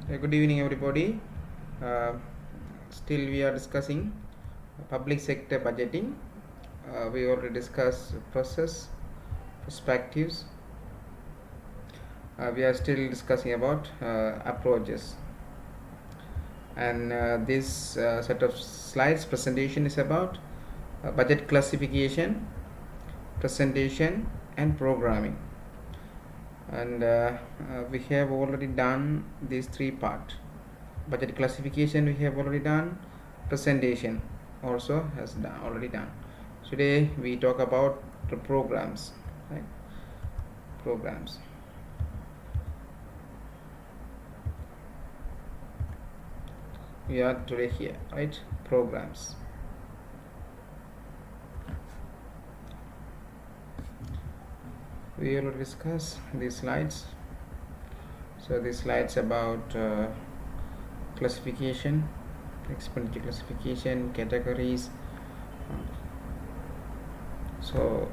Good evening, everybody. Uh, Still, we are discussing public sector budgeting. We already discussed process, perspectives. We are still discussing about approaches. And this set of slides presentation is about budget classification, presentation, and programming. And we have already done these three parts. Budget classification we have already done, presentation also has already done. Today we talk about the programs, right? Programs. We are today here, right? Programs. We will discuss these slides. So these slides about classification, expenditure classification, categories. So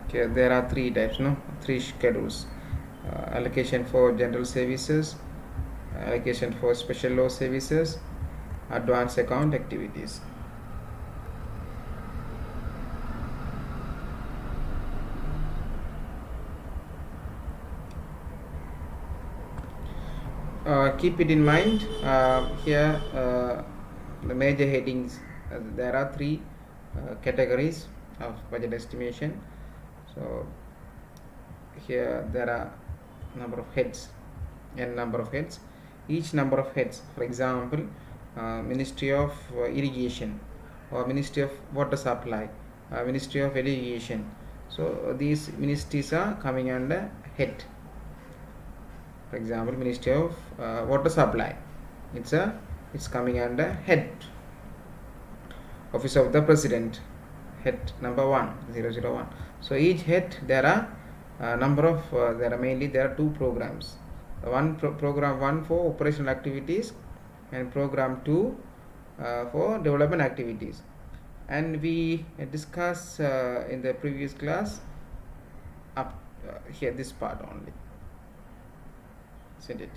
okay, there are three types, no? Three schedules. Allocation for general services, allocation for special law services, advance account activities. Keep it in mind here the major headings. There are three categories of budget estimation. So here there are number of heads, n number of heads. Each number of heads, for example, Ministry of Irrigation or Ministry of Water Supply, Ministry of Education. So these ministries are coming under head. For example, Ministry of Water Supply, it's coming under head. Office of the President, head number 1, 001. So each head there are number of there are two programs. Program 1 for operational activities and program 2 for development activities. And we discussed in the previous class up here this part only, isn't it?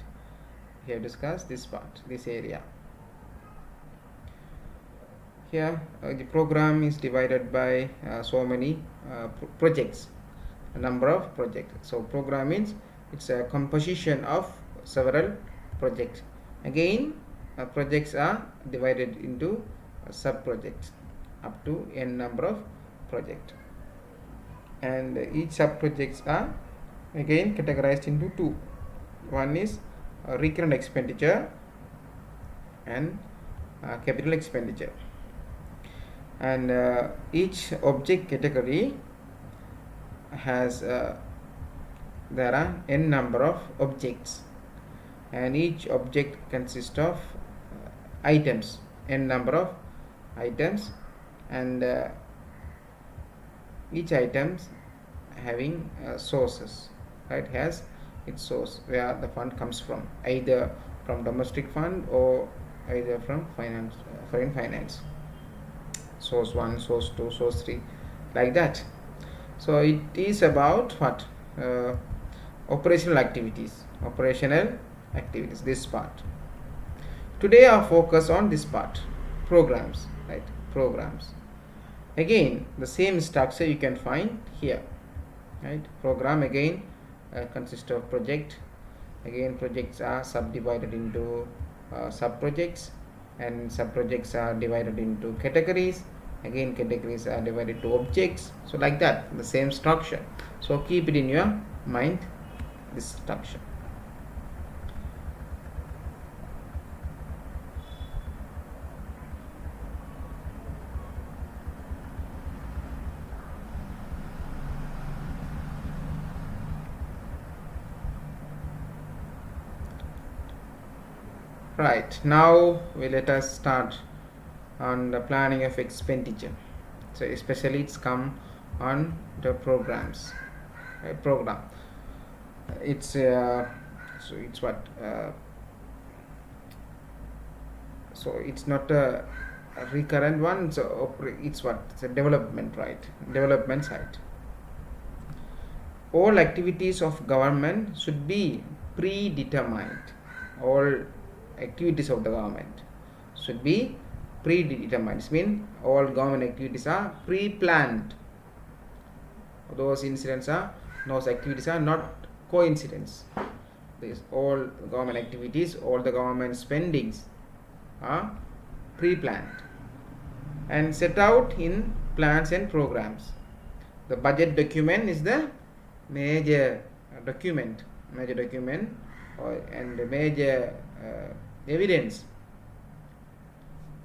We have discussed this part, this area. Here the program is divided by so many projects, a number of projects. So program means it's a composition of several projects. Again, projects are divided into sub projects up to n number of projects, and each sub projects are again categorized into two. One is recurrent expenditure and capital expenditure. And each object category has there are n number of objects, and each object consists of items, n number of items, and each items having sources, right? Has its source where the fund comes from, either from domestic fund or either from finance, foreign finance. Source 1, source 2, source 3, like that. So it is about what? Operational activities, this part. Today our focus on this part, programs, right? Programs. Again, the same structure you can find here, right? Program again consists of project. Again, projects are subdivided into sub projects, and sub projects are divided into categories. Again, categories are divided to objects. So like that, the same structure. So keep it in your mind, this structure. Right, now let us start on the planning of expenditure. So especially it's come on the programs, program. It's so it's what so it's not a recurrent one. So it's what? It's a development, right? Development side. All activities of government should be predetermined. all activities of the government should be predetermined. It means all government activities are pre-planned. Those activities are not coincidence. All government activities, all the government spendings are pre-planned and set out in plans and programs. The budget document is the major document and the major evidence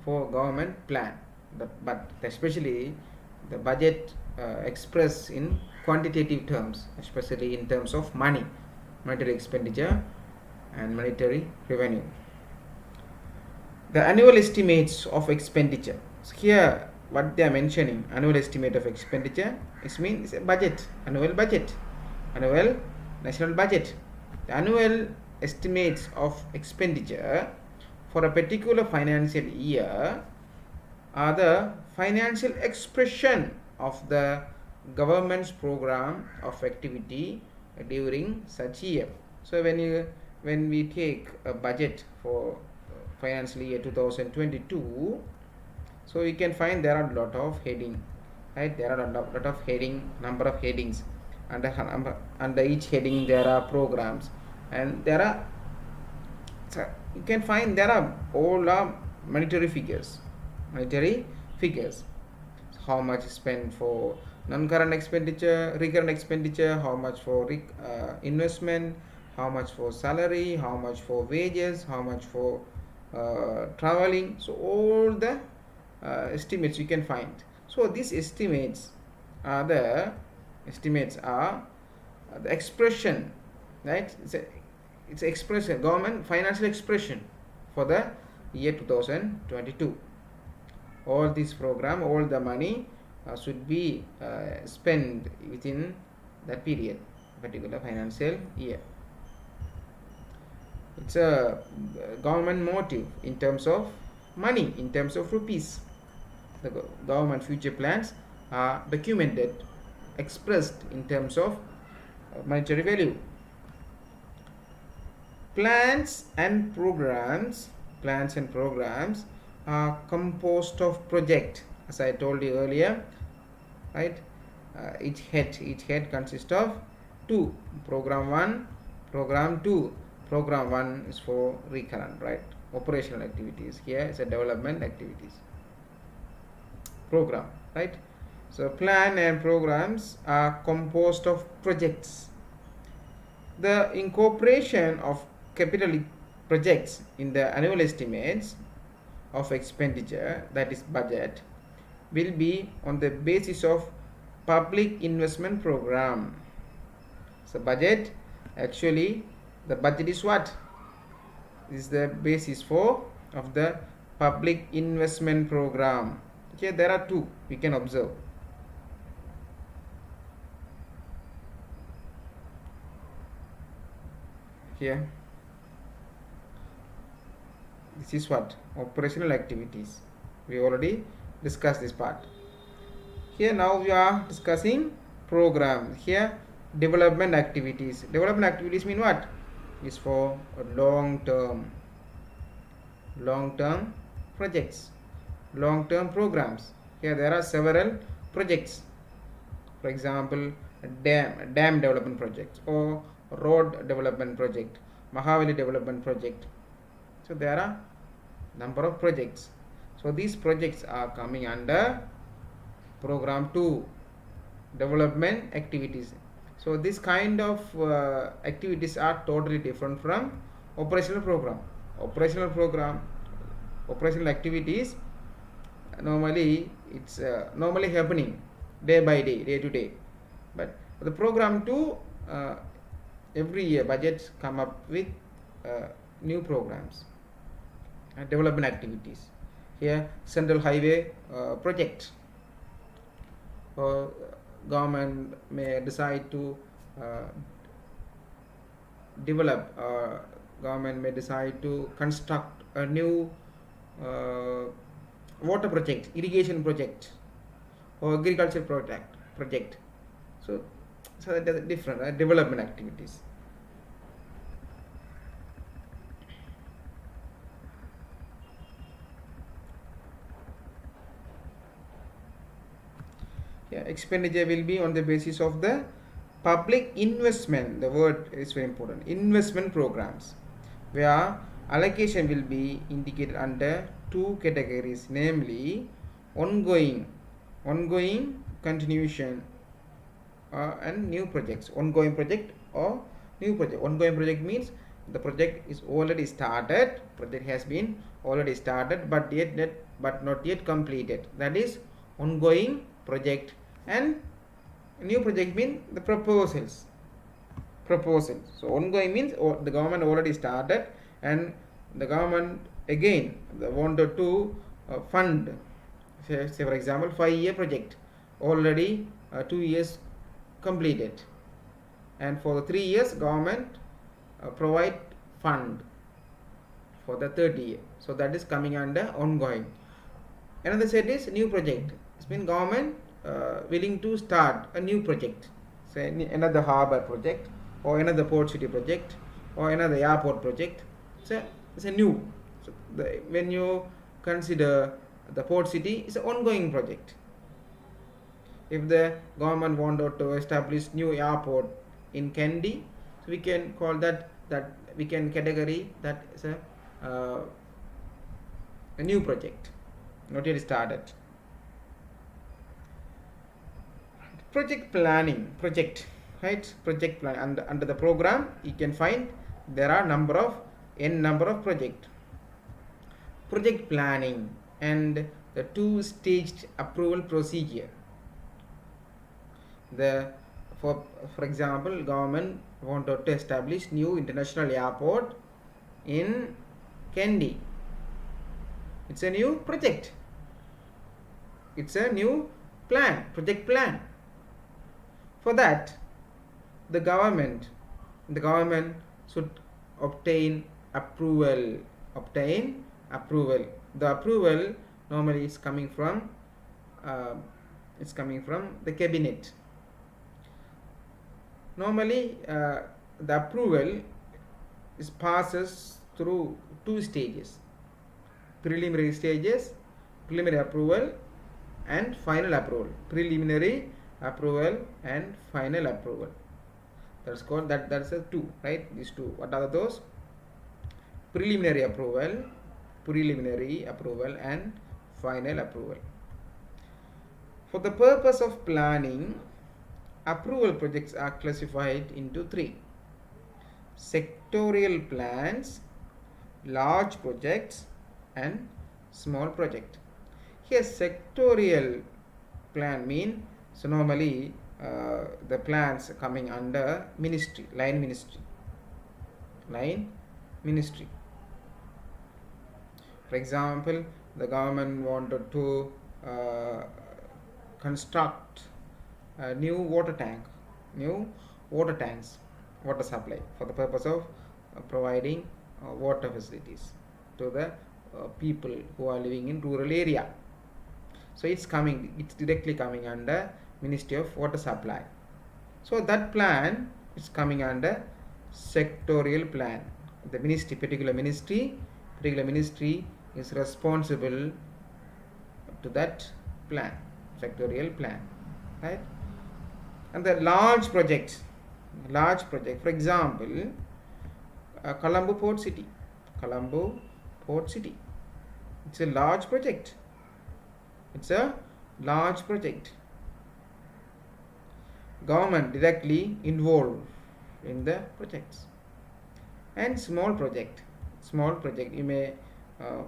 for government plan. But especially the budget expressed in quantitative terms, especially in terms of money, monetary expenditure and monetary revenue. The annual estimates of expenditure. So here what they are mentioning, annual estimate of expenditure, it's a budget, annual national budget. The annual estimates of expenditure for a particular financial year are the financial expression of the government's program of activity during such year. So when we take a budget for financial year 2022, so you can find there are a lot of heading, right? There are a lot of heading, number of headings. Under each heading there are programs, and there are, so you can find there are all monetary figures. So how much is spent for non-current expenditure, recurrent expenditure, how much for investment, how much for salary, how much for wages, how much for traveling. So all the estimates you can find. So these estimates are the expression, right? It's expression, government financial expression for the year 2022. All this program, all the money should be spent within that period, particular financial year. It's a government motive in terms of money, in terms of rupees. The government future plans are documented, expressed in terms of monetary value. Plans and programs are composed of project, as I told you earlier, right? Each head consists of two: program 1, program 2. Program 1 is for recurrent, right? Operational activities. Here is a development activities program, right? So plan and programs are composed of projects. The incorporation of capital projects in the annual estimates of expenditure, that is budget, will be on the basis of public investment program. So budget, actually the budget is what? Is the basis of the public investment program. Okay, there are two we can observe. Here, this is what? Operational activities. We already discussed this part. Here now we are discussing program. Here, development activities. Development activities mean what? Is for long term projects, long term programs. Here there are several projects. For example, dam development project, or road development project, Mahavali development project. So there are number of projects. So these projects are coming under program 2, development activities. So this kind of activities are totally different from operational program. Operational activities, normally it's normally happening day by day, day to day. But the program 2, every year budgets come up with new programs and development activities. Here, central highway project. Government may decide to develop, government may decide to construct a new water project, irrigation project, or agriculture project. So that is different, development activities. expenditure will be on the basis of the public investment. The word is very important. Investment programs, where allocation will be indicated under two categories, namely ongoing continuation and new projects. Ongoing project or new project. Ongoing project means the project is already started, project has been already started but not yet completed. That is ongoing project. And new project means the proposals. So ongoing means the government already started and the government again wanted to fund, say for example 5-year project, already 2 years completed, and for the 3 years government provide fund for the third year. So that is coming under ongoing. Another set is new project. It means government willing to start a new project, say another harbour project or another port city project or another airport project. It's a new. So when you consider the port city, it's an ongoing project. If the government wanted to establish new airport in Kandy, so we can call that we can category that is a new project, not yet started. Project planning, project plan. Under the program you can find there are number of project planning and the two-staged approval procedure. For example, government wanted to establish new international airport in Kandy. It's a new project. It's a new plan, project plan. For that, the government should obtain approval. The approval normally is coming from the cabinet. Normally the approval passes through two stages: preliminary approval and final approval. Preliminary approval and final approval. That's called that's a two, right? These two. What are those? Preliminary approval and final approval. For the purpose of planning, approval projects are classified into three: sectorial plans, large projects, and small project. Here sectorial plan mean, so normally the plans coming under line ministry. For example, the government wanted to construct a new water tanks, water supply, for the purpose of providing water facilities to the people who are living in rural area. So it's directly coming under Ministry of Water Supply. So that plan is coming under sectorial plan. The particular ministry is responsible to that plan, sectorial plan, right? And the large project, for example, Colombo Port City. It's a large project. Government directly involved in the projects. And small project, you may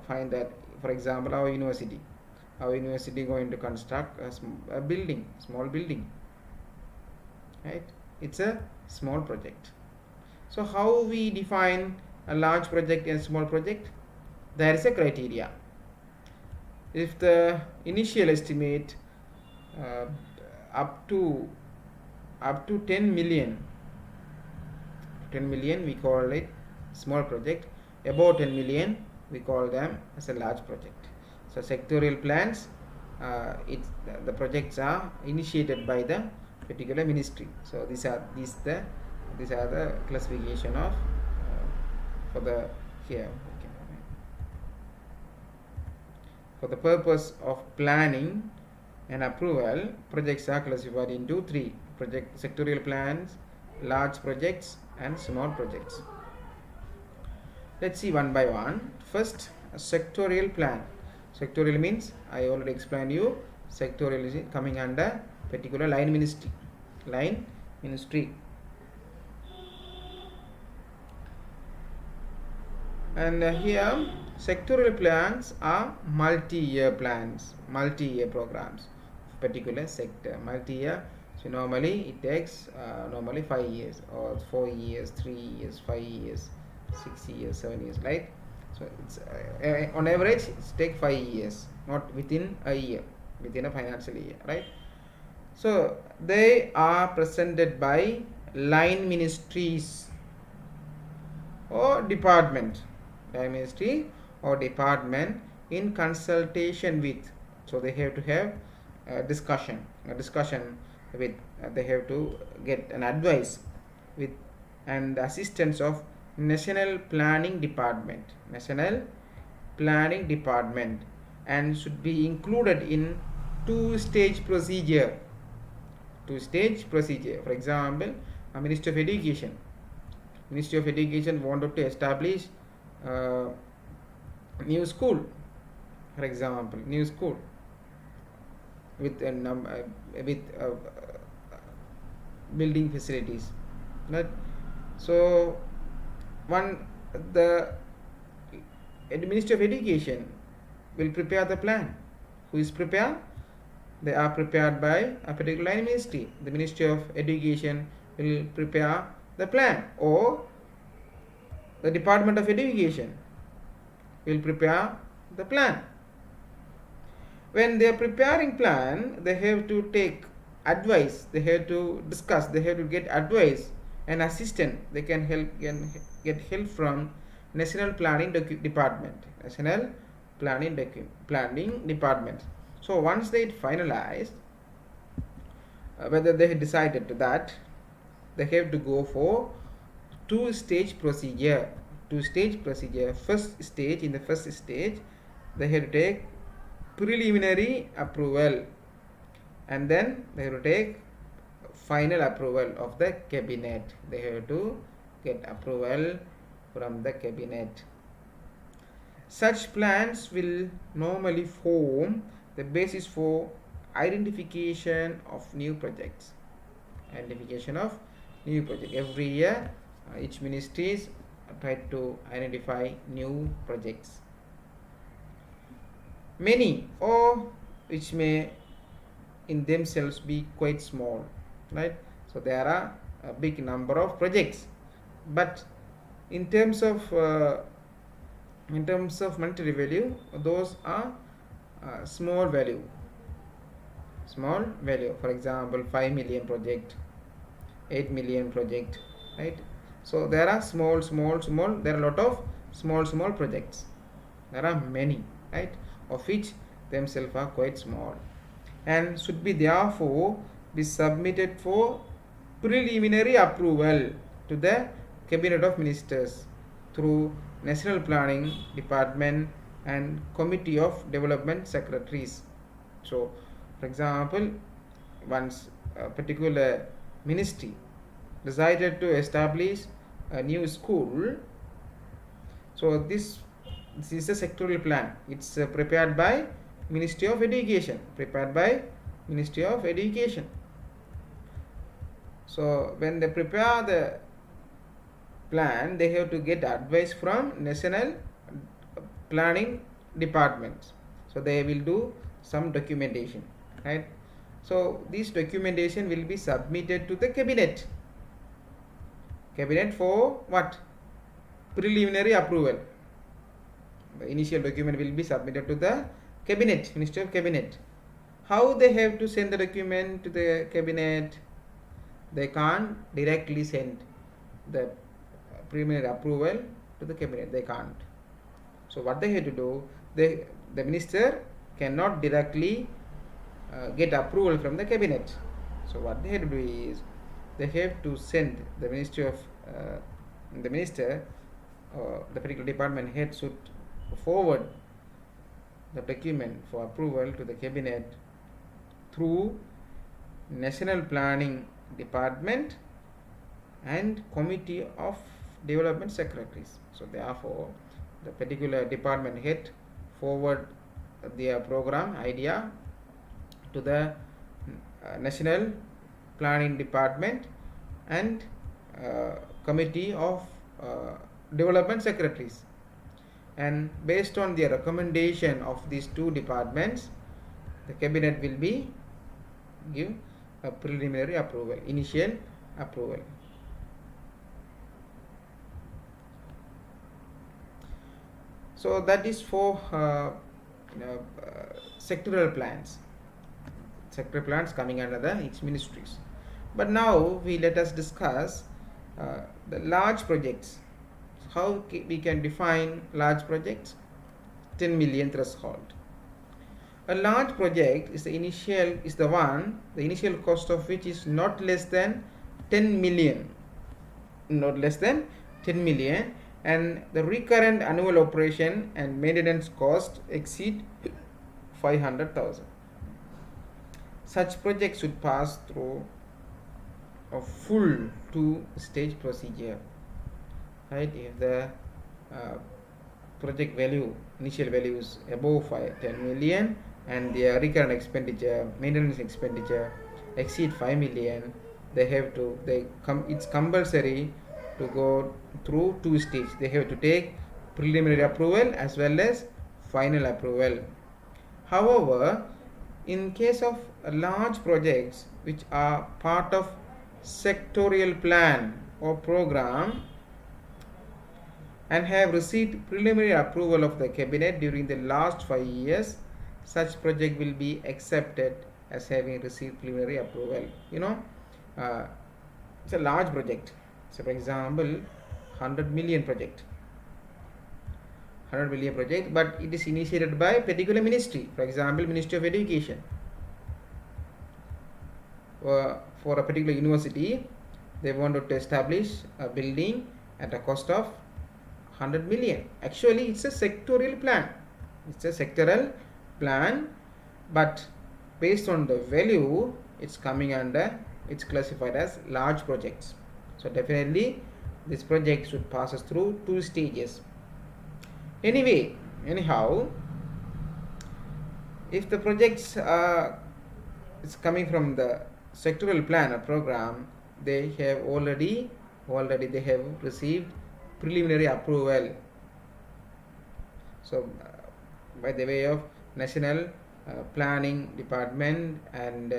find that, for example, our university going to construct a small building, right? It's a small project. So how we define a large project and small project? There is a criteria. If the initial estimate up to 10 million, we call it small project. Above 10 million we call them as a large project. So sectorial plans, the projects are initiated by the particular ministry. So these are the classification of for the purpose of planning, and approval, projects are classified into three: sectorial plans, large projects, and small projects. Let's see one by one. First, a sectorial plan. Sectorial means, I already explained you, sectorial is coming under particular line ministry. Line ministry. And here, sectorial plans are multi-year plans, multi-year programs, particular sector. Multi-year, so normally it takes normally 5 years or 4 years, 3 years, 5 years, 6 years, 7 years, right? So it's on average it's take 5 years, not within a year, within a financial year, right? So they are presented by line ministries or department, line ministry or department in consultation with. So they have to have a discussion with. They have to get an advice with and the assistance of National Planning Department, and should be included in two-stage procedure. For example, a Ministry of Education wanted to establish new school, for example, new school with building facilities, right? So the Ministry of Education will prepare the plan. Who is prepared? They are prepared by a particular line ministry. The Ministry of Education will prepare the plan, or the Department of Education will prepare the plan. When they are preparing plan, they have to take advice, they have to discuss, they have to get advice and assistance. They can get help from National Planning Department. So once they finalize whether they have decided to that, they have to go for two-stage procedure. First stage, in the first stage, they have to take preliminary approval, and then they have to take final approval of the cabinet. They have to get approval from the cabinet. Such plans will normally form the basis for identification of new projects. Every year, each ministries try to identify new projects. Many, or which may in themselves be quite small, right? So there are a big number of projects, but in terms of monetary value, those are small value. For example, 5 million project, 8 million project, right? So there are small. There are a lot of small projects. There are many, right? Of which themselves are quite small, and should be therefore be submitted for preliminary approval to the Cabinet of Ministers through National Planning Department and Committee of Development Secretaries. So, for example, once a particular ministry decided to establish a new school, so this is a sectorial plan. It's prepared by Ministry of Education. So when they prepare the plan, they have to get advice from National Planning Department. So they will do some documentation, right? So this documentation will be submitted to the cabinet for what? Preliminary approval. The initial document will be submitted to the cabinet, Ministry of Cabinet. How they have to send the document to the cabinet? They can't directly send the preliminary approval to the cabinet. They can't. So what they have to do, the minister cannot directly get approval from the cabinet. So what they have to do is, they have to send the ministry of the minister, the particular department head should forward the document for approval to the cabinet through National Planning Department and Committee of Development Secretaries. So therefore, the particular department head forward their program idea to the National Planning Department and Committee of Development Secretaries, and based on the recommendation of these two departments, the cabinet will be give a preliminary approval, initial approval. So that is for sectoral plans. Sectoral plans coming under the each ministries. But now let us discuss the large projects. How we can define large projects? 10 million threshold. A large project is the initial cost of which is not less than 10 million. Not less than 10 million, and the recurrent annual operation and maintenance cost exceed 500,000. Such projects should pass through a full two-stage procedure. Right? If the project value, initial value is above 10 million and their recurrent expenditure, maintenance expenditure exceed 5 million, it's compulsory to go through two stages. They have to take preliminary approval as well as final approval. However, in case of large projects which are part of sectorial plan or program and have received preliminary approval of the cabinet during the last 5 years, such project will be accepted as having received preliminary approval. It's a large project. So for example, 100 million project, but it is initiated by a particular ministry. For example, Ministry of Education. For a particular university, they wanted to establish a building at a cost of 100 million. Actually, it's a sectorial plan. It's a sectoral plan, but based on the value, it's classified as large projects. So definitely, this project should pass us through two stages. Anyhow, if the projects is coming from the sectoral plan or program, they have already they have received preliminary approval. So by the way of National Planning Department and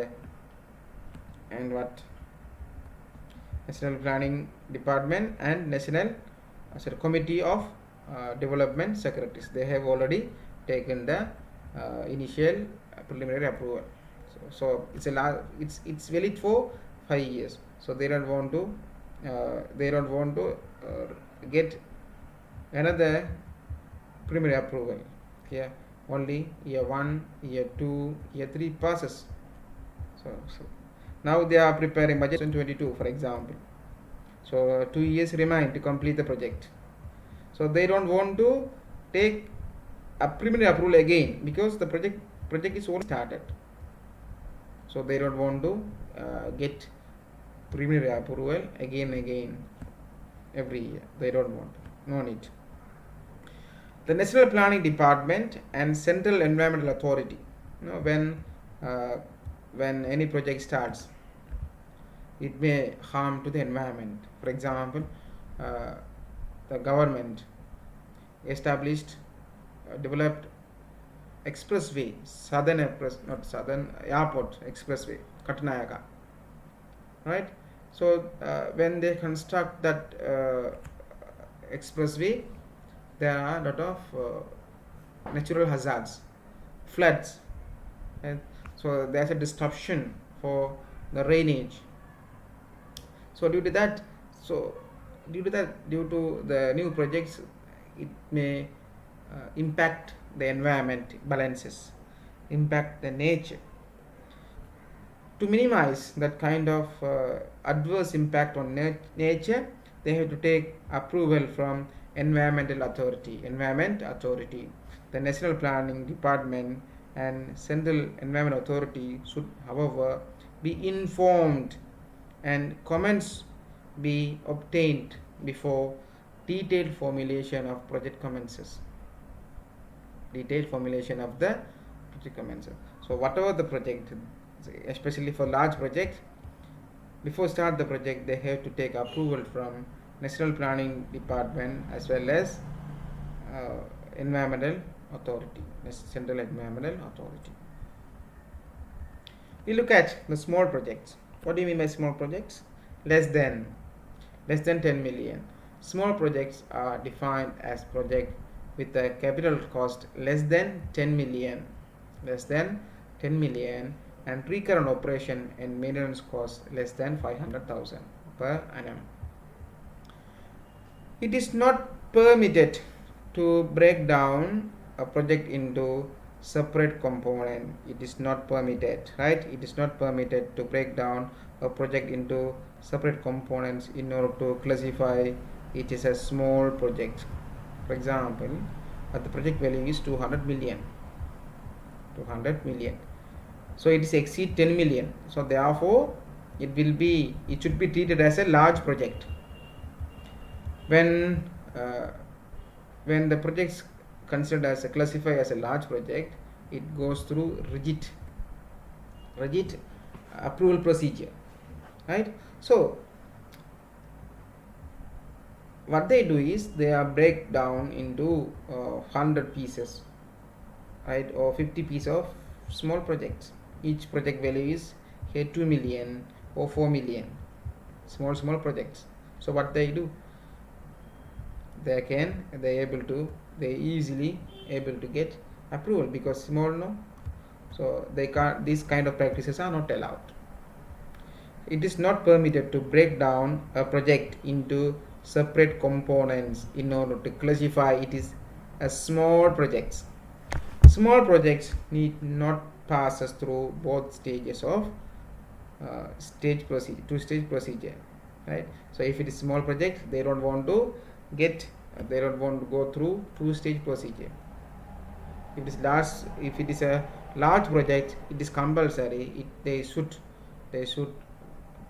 what National Planning Department and National Committee of Development Secretaries, they have already taken the initial preliminary approval. So it's valid for 5 years. So they don't want to get another preliminary approval. Here only year 1, year 2, year 3 passes. So now they are preparing budget 2022, for example. So 2 years remain to complete the project. So they don't want to take a preliminary approval again because the project is already started. So they don't want to get preliminary approval again every year. They don't want. No need. The National Planning Department and Central Environmental Authority. When any project starts, it may harm to the environment. For example, the government developed expressway, Southern Airport Expressway, Katanayaka. Right? So when they construct that expressway, there are a lot of natural hazards, floods, and so there's a disruption for the drainage. So due to the new projects, it may impact the environment balances, impact the nature. To minimize that kind of adverse impact on nature, they have to take approval from Environment Authority, the National Planning Department and Central Environment Authority should, however, be informed and comments be obtained before detailed formulation of project commences. Detailed formulation of the project commences. So whatever the project, especially for large projects, before start the project they have to take approval from National Planning Department as well as Environmental Authority, Central Environmental Authority. We look at the small projects. What do you mean by small projects? Less than 10 million. Small projects are defined as project with a capital cost less than 10 million, and recurrent operation and maintenance cost less than 500,000 per annum. It is not permitted to break down a project into separate component. It is not permitted, right? It is not permitted to break down a project into separate components in order to classify it as a small project. For example, the project value is 200 million. So it is exceed 10 million. So therefore it should be treated as a large project. When the projects considered as classified as a large project, it goes through rigid approval procedure, right? So what they do is they are break down into 100 pieces, right, or 50 pieces of small projects. Each project value is here 2 million or 4 million, small projects. So what they do, they easily able to get approval because small, no, so they can't, these kind of practices are not allowed. It is not permitted to break down a project into separate components in order to classify it as small projects. Small projects need not pass us through both stages of two-stage procedure, right? So if it is small project, they don't want to go through two-stage procedure. If it is a large project, it is compulsory. They should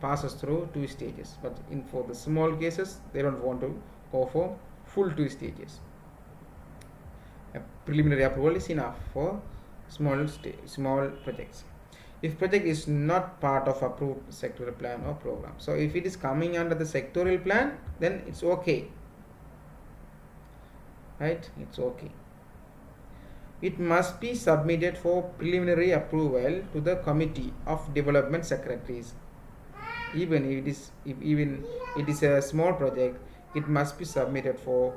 pass us through 2 stages. But for the small cases, they don't want to go for full 2 stages. A preliminary approval is enough for small projects. If project is not part of approved sectoral plan or program, so if it is coming under the sectorial plan, then it's okay, right? It's okay. It must be submitted for preliminary approval to the Committee of Development Secretaries. Even if it is a small project, it must be submitted for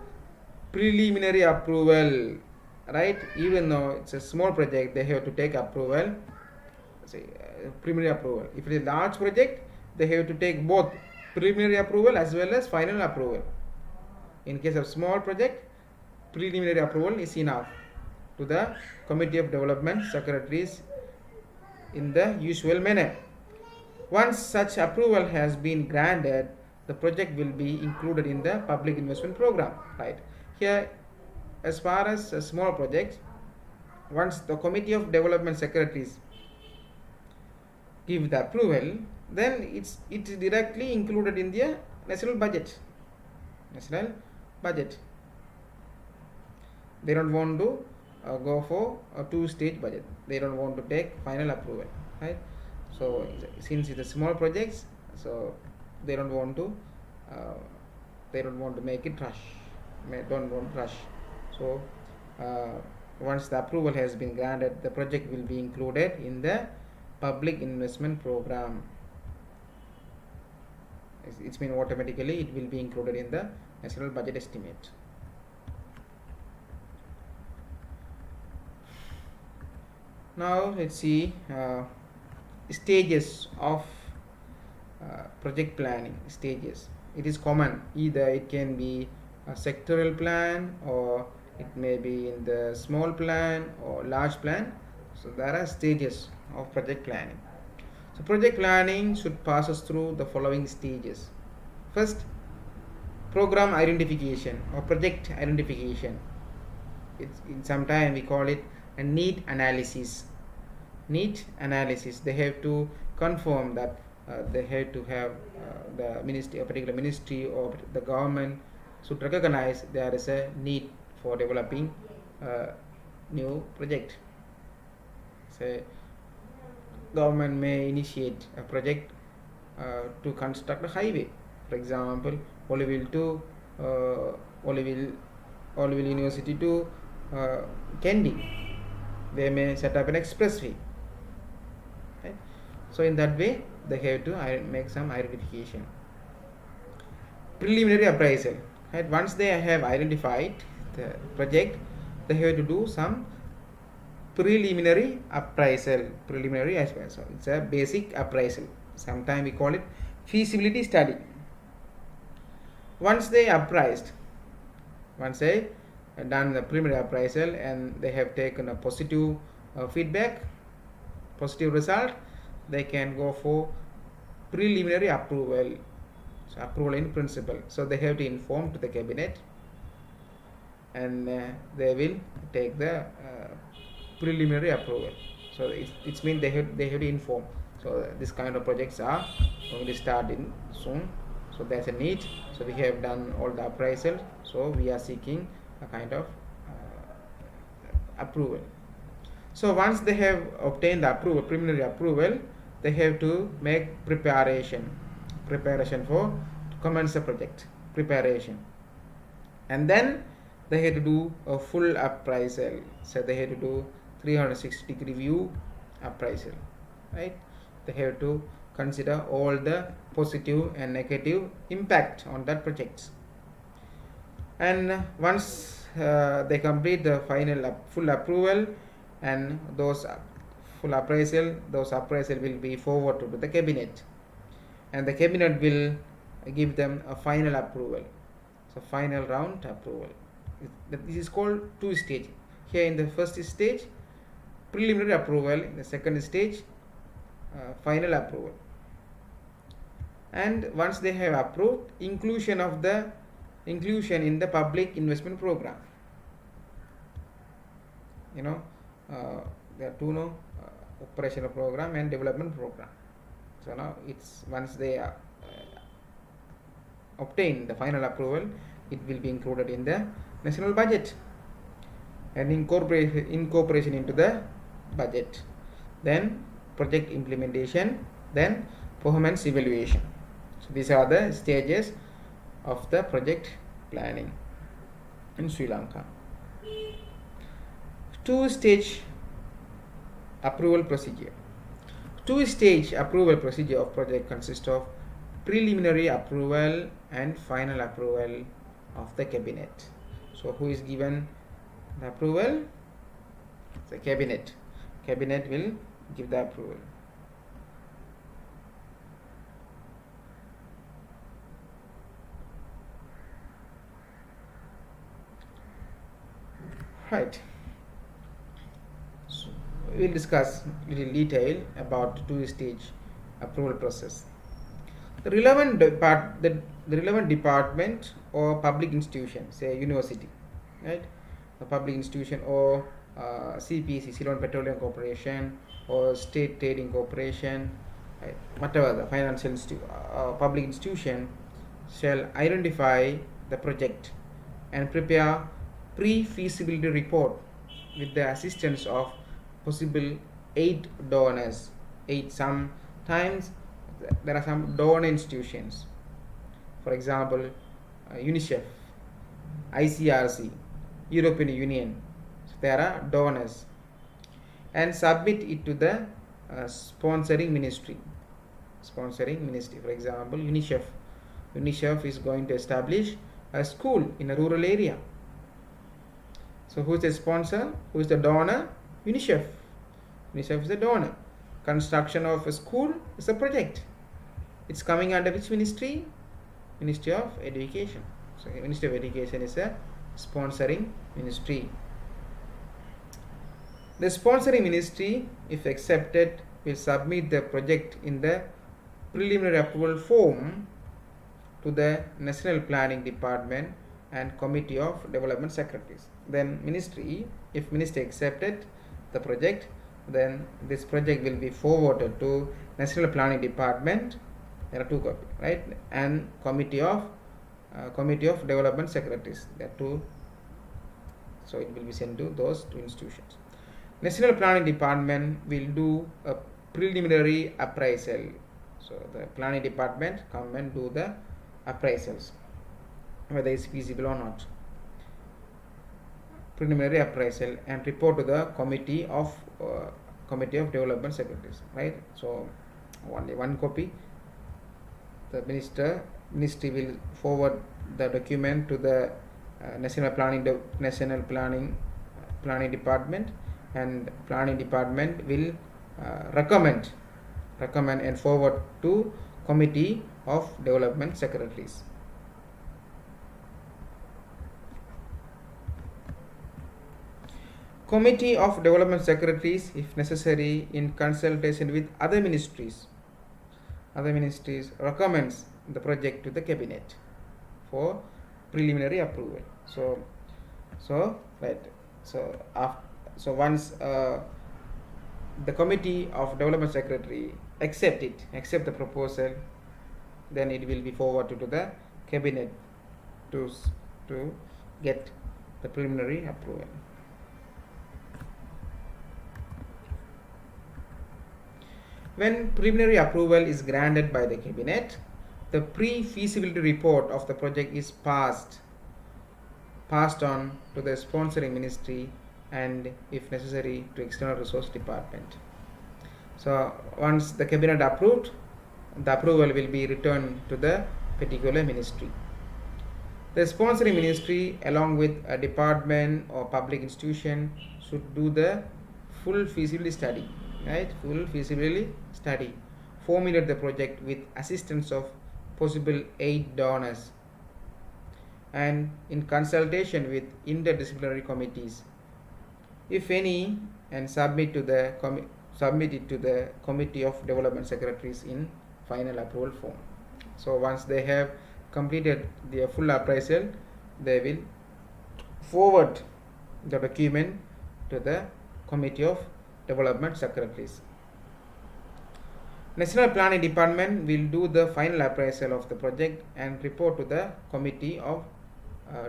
preliminary approval, right? Even though it's a small project, they have to take approval, preliminary approval. If it is a large project, they have to take both preliminary approval as well as final approval. In case of small project, preliminary approval is enough to the Committee of Development Secretaries in the usual manner. Once such approval has been granted, the project will be included in the public investment program, right? Here, as far as small projects, once the Committee of Development Secretaries give the approval, then it's directly included in the national budget. They don't want to go for a 2-stage budget. They don't want to take final approval, right? So since it's a small projects, so they don't want to make it rush. So once the approval has been granted, the project will be included in the public investment program. It's mean automatically it will be included in the national budget estimate. Now let's see stages of project planning. Stages. It is common. Either it can be a sectorial plan, or it may be in the small plan or large plan. So there are stages of project planning. So project planning should pass us through the following stages. First, program identification or project identification. Sometimes we call it and need analysis. Need analysis. They have to confirm that they have to have the ministry, a particular ministry or the government should recognize there is a need for developing new project. Say government may initiate a project to construct a highway. For example, Oliville to Oliville University to Kandy. They may set up an expressway. Right? So in that way, they have to make some identification. Preliminary appraisal. Right? Once they have identified the project, they have to do some preliminary appraisal. Preliminary as well. So it's a basic appraisal. Sometimes we call it feasibility study. Once they appraised, once they done the preliminary appraisal and they have taken a positive feedback, positive result, they can go for preliminary approval. So approval in principle. So they have to inform to the cabinet, and they will take the preliminary approval. So it means they have to inform. So this kind of projects are going to start in soon. So there's a need. So we have done all the appraisal. So we are seeking a kind of approval. So once they have obtained the approval, preliminary approval, they have to make preparation for to commence the project. Preparation, and then they have to do a full appraisal. So they have to do 360-degree view appraisal, right? They have to consider all the positive and negative impact on that project. And once they complete the final full approval and those full appraisal, those appraisal will be forwarded to the cabinet, and the cabinet will give them a final approval. So final round approval. This is called two stage. Here in the first stage, preliminary approval. In the second stage, final approval. And once they have approved, inclusion in the public investment program. There are two operational program and development program. So now it's once they obtain the final approval, it will be included in the national budget and incorporation into the budget. Then project implementation, then performance evaluation. So these are the stages of the project planning in Sri Lanka. Two-stage approval procedure. Two-stage approval procedure of project consists of preliminary approval and final approval of the cabinet. So who is given the approval? The cabinet. Cabinet will give the approval. Right. So we'll discuss little detail about two-stage approval process. The relevant department or public institution, say university, right? A public institution or CPC, Ceylon Petroleum Corporation, or State Trading Corporation, right? Whatever the financial public institution shall identify the project and prepare pre-feasibility report with the assistance of possible 8 donors. 8 sometimes there are some donor institutions, for example UNICEF, ICRC, European Union. So there are donors, and submit it to the sponsoring ministry. For example, UNICEF is going to establish a school in a rural area. So who is the sponsor? Who is the donor? UNICEF. UNICEF is the donor. Construction of a school is a project. It's coming under which ministry? Ministry of Education. So Ministry of Education is a sponsoring ministry. The sponsoring ministry, if accepted, will submit the project in the preliminary approval form to the National Planning Department and Committee of Development Secretaries. Then ministry, if ministry accepted, the project, then this project will be forwarded to National Planning Department. There are two copies, right? And Committee of Development Secretaries. There are two. So it will be sent to those two institutions. National Planning Department will do a preliminary appraisal. So the planning department come and do the appraisals, whether it's feasible or not. Preliminary appraisal and report to the Committee of Development Secretaries, right? So only one copy. The ministry will forward the document to the National Planning Department, and Planning Department will recommend and forward to Committee of Development Secretaries. Committee of Development Secretaries, if necessary, in consultation with other ministries, recommends the project to the cabinet for preliminary approval. So once the Committee of Development Secretary accept the proposal, then it will be forwarded to the cabinet to get the preliminary approval. When preliminary approval is granted by the cabinet, the pre-feasibility report of the project is passed on to the sponsoring ministry and, if necessary, to External Resource Department. So once the cabinet approved, the approval will be returned to the particular ministry. The sponsoring ministry, along with a department or public institution, should do the full feasibility study, right? Full feasibility study, formulate the project with assistance of possible 8 donors, and in consultation with interdisciplinary committees, if any, and submit it to the Committee of Development Secretaries in final approval form. So once they have completed their full appraisal, they will forward the document to the Committee of Development Secretaries. National Planning Department will do the final appraisal of the project and report to the Committee of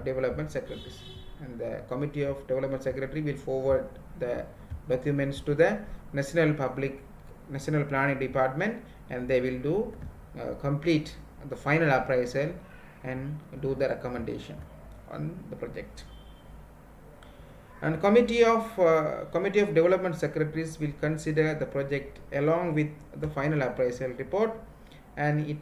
Development Secretaries, and the Committee of Development Secretary will forward the documents to the National Planning Department, and they will do complete the final appraisal and do the recommendation on the project. And Committee of Development Secretaries will consider the project along with the final appraisal report, and it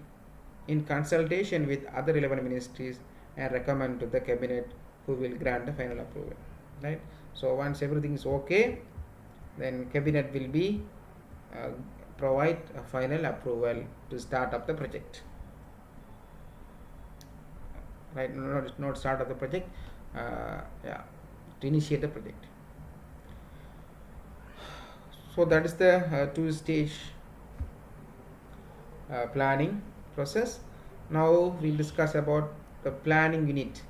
in consultation with other relevant ministries, and recommend to the cabinet, who will grant the final approval, right? So once everything is okay, then cabinet will be provide a final approval to start up the project, right? Not start up the project, to initiate the project. So that is the two-stage planning process. Now we'll discuss about the planning unit.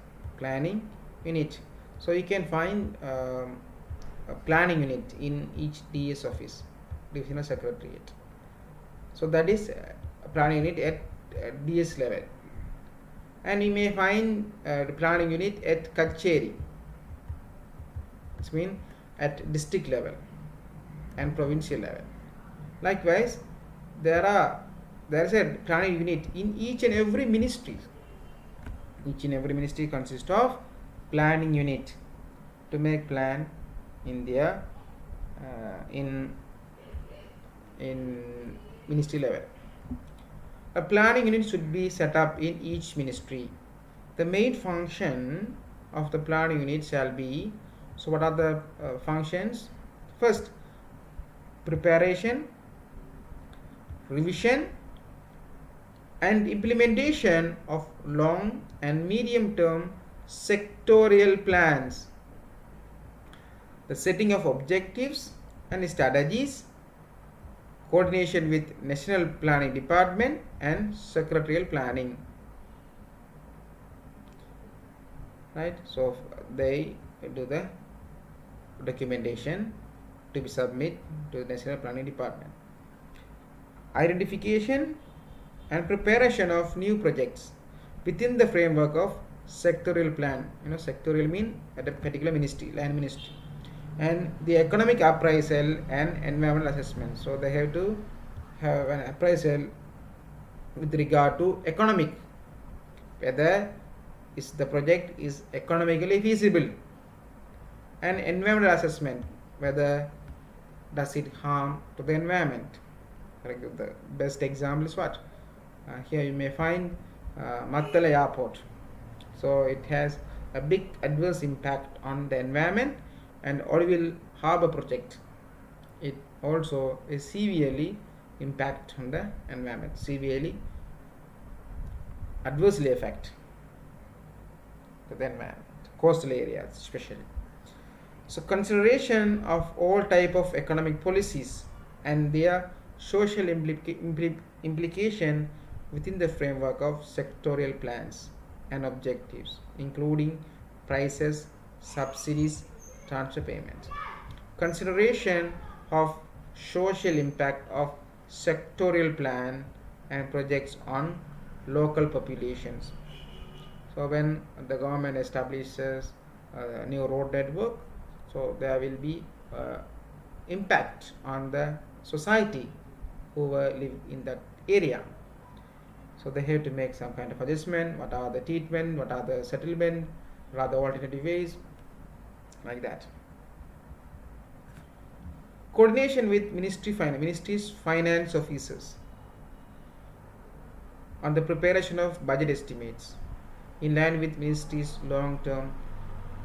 So you can find a planning unit in each DS office, divisional secretariat. So that is a planning unit at DS level, and you may find the planning unit at Kacheri. It means at district level and provincial level. Likewise, there is a planning unit in each and every ministry. Each and every ministry consists of planning unit to make plan in their in ministry level. A planning unit should be set up in each ministry. The main function of the planning unit shall be, so what are the functions? First, preparation, revision, and implementation of long and medium term sectorial plans, the setting of objectives and strategies, coordination with National Planning Department and Sectorial Planning, right? So they do the documentation to be submitted to the National Planning Department. Identification and preparation of new projects within the framework of sectorial plan. Sectorial mean at a particular ministry, land ministry, and the economic appraisal and environmental assessment. So they have to have an appraisal with regard to economic, whether the project is economically feasible, and environmental assessment, whether does it harm to the environment. The best example is what? Here you may find Mattala Airport. So it has a big adverse impact on the environment, and Oroville Harbour project, it also is severely impact on the environment, severely adversely affect the environment, coastal areas especially. So consideration of all type of economic policies and their social implication within the framework of sectorial plans and objectives, including prices, subsidies, transfer payments. Consideration of social impact of sectorial plan and projects on local populations. So when the government establishes a new road network, so there will be impact on the society who live in that area. So they have to make some kind of adjustment. What are the treatment? What are the settlement? What are the alternative ways? Like that. Coordination with ministry's finance officers on the preparation of budget estimates in line with ministry's long-term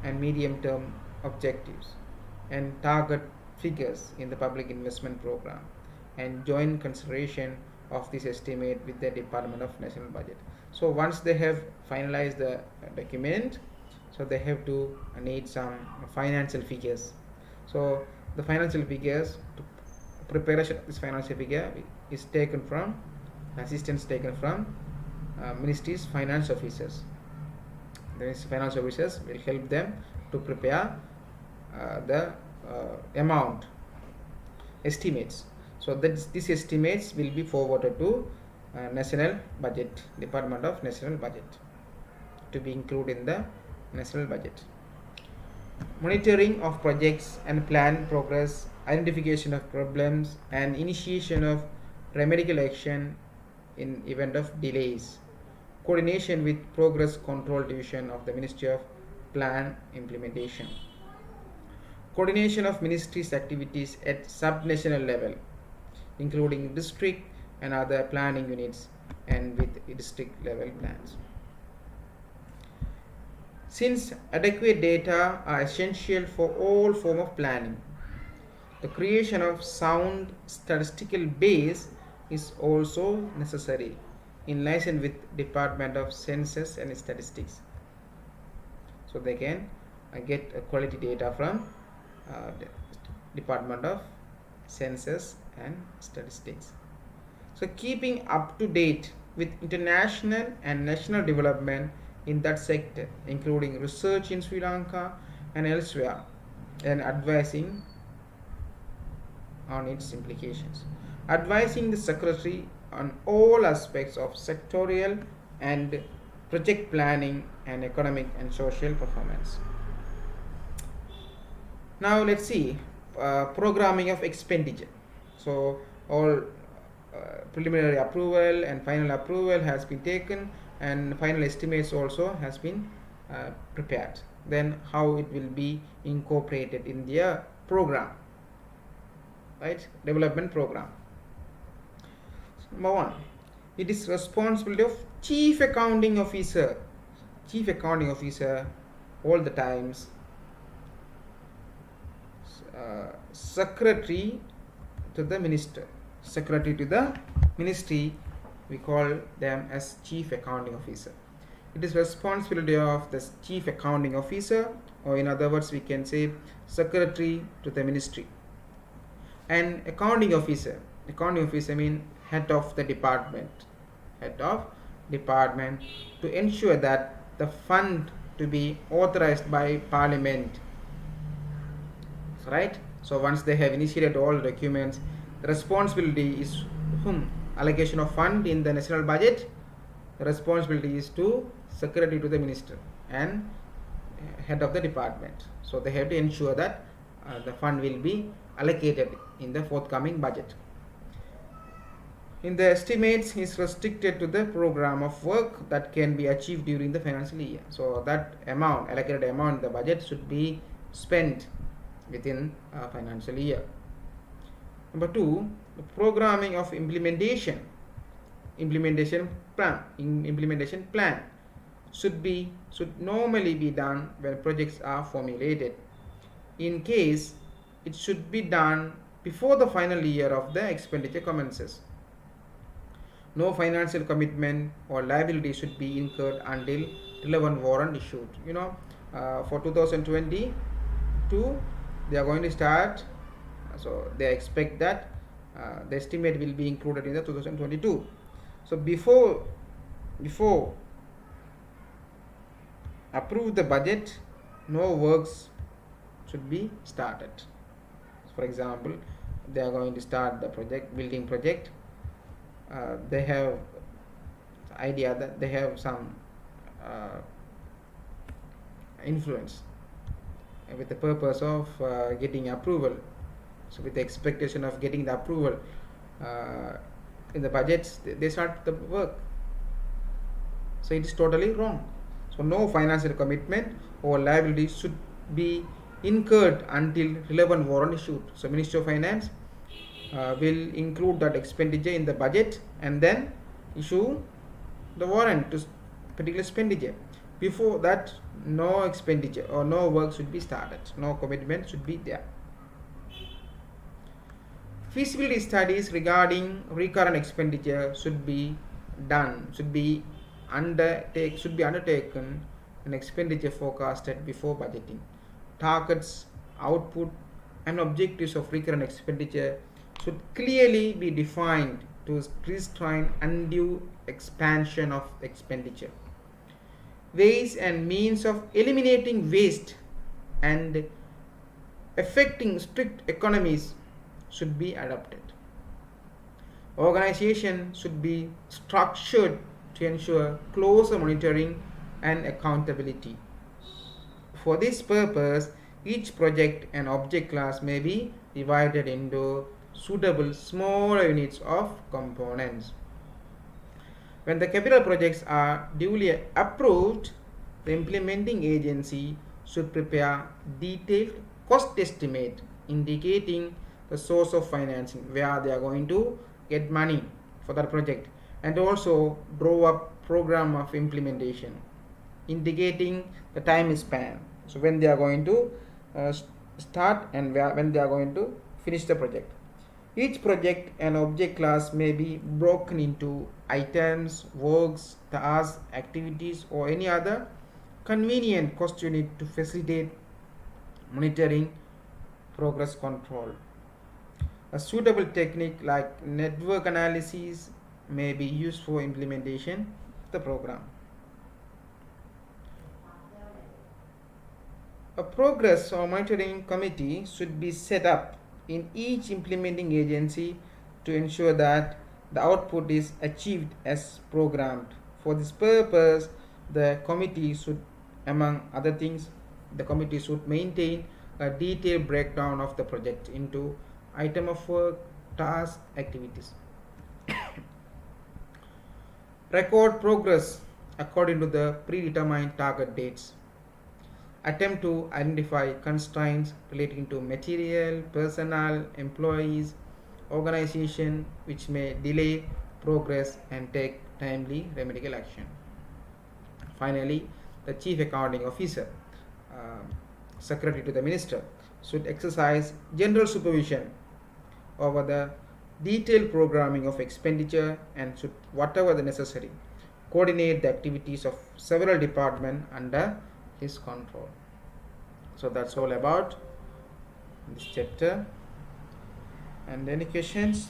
and medium-term objectives and target figures in the public investment program, and joint consideration of this estimate with the Department of National Budget. So once they have finalized the document, so they have to need some financial figures. So the financial figures, preparation of this financial figure is taken from assistance taken from ministry's finance officers. The finance officers will help them to prepare the amount estimates. So that these estimates will be forwarded to National Budget, Department of National Budget, to be included in the National Budget. Monitoring of projects and plan progress, identification of problems, and initiation of remedial action in event of delays. Coordination with Progress Control Division of the Ministry of Plan Implementation. Coordination of ministry's activities at subnational level, including district and other planning units, and with district level plans. Since adequate data are essential for all form of planning, the creation of sound statistical base is also necessary in liaison with Department of Census and Statistics, so they can get quality data from Department of Census and Statistics. So keeping up to date with international and national development in that sector, including research in Sri Lanka and elsewhere, and advising on its implications. Advising the Secretary on all aspects of sectorial and project planning and economic and social performance. Now let's see programming of expenditure. So all preliminary approval and final approval has been taken, and final estimates also has been prepared. Then how it will be incorporated in their program, right? Development program. Number one, it is responsibility of Chief Accounting Officer. Chief Accounting Officer all the times. Secretary to the minister. Secretary to the ministry, we call them as Chief Accounting Officer. It is responsibility of the Chief Accounting Officer, or in other words we can say Secretary to the ministry. And Accounting Officer means head of the department, to ensure that the fund to be authorized by Parliament, right? So once they have initiated all documents, the responsibility is whom? Allocation of fund in the national budget. The responsibility is to secretary to the minister and head of the department. So they have to ensure that the fund will be allocated in the forthcoming budget. In the estimates is restricted to the program of work that can be achieved during the financial year. So that amount, allocated amount in the budget should be spent within a financial year. Number 2, the programming of implementation plan should normally be done when projects are formulated. In case it should be done before the final year of the expenditure commences. No financial commitment or liability should be incurred until relevant warrant issued. For 2022, they are going to start. So they expect that the estimate will be included in the 2022. So before approve the budget, no works should be started. For example, they are going to start the building project. They have idea that they have some influence with the purpose of getting approval. So with the expectation of getting the approval in the budgets, they start the work. So it is totally wrong. So no financial commitment or liability should be incurred until relevant warrant issued. So Ministry of Finance will include that expenditure in the budget and then issue the warrant to particular expenditure. Before that, no expenditure or no work should be started. No commitment should be there. Feasibility studies regarding recurrent expenditure should be undertaken and expenditure forecasted before budgeting. Targets, output, and objectives of recurrent expenditure should clearly be defined to restrain undue expansion of expenditure. Ways and means of eliminating waste and effecting strict economies should be adopted. Organization should be structured to ensure closer monitoring and accountability. For this purpose, each project and object class may be divided into suitable smaller units of components. When the capital projects are duly approved, the implementing agency should prepare detailed cost estimate indicating the source of financing, where they are going to get money for that project, and also draw up program of implementation indicating the time span. So when they are going to start and when they are going to finish the project. Each project and object class may be broken into items, works, tasks, activities, or any other convenient cost unit to facilitate monitoring, progress control. A suitable technique like network analysis may be used for implementation of the program. A progress or monitoring committee should be set up in each implementing agency to ensure that the output is achieved as programmed. For this purpose, the committee should, among other things, the committee should maintain a detailed breakdown of the project into item of work, task, activities. Record progress according to the predetermined target dates. Attempt to identify constraints relating to material, personnel, employees, organization which may delay progress and take timely remedial action. Finally, the Chief Accounting Officer, Secretary to the Minister, should exercise general supervision over the detailed programming of expenditure and should, whatever the necessary, coordinate the activities of several departments under his control. So that's all about this chapter. And any questions?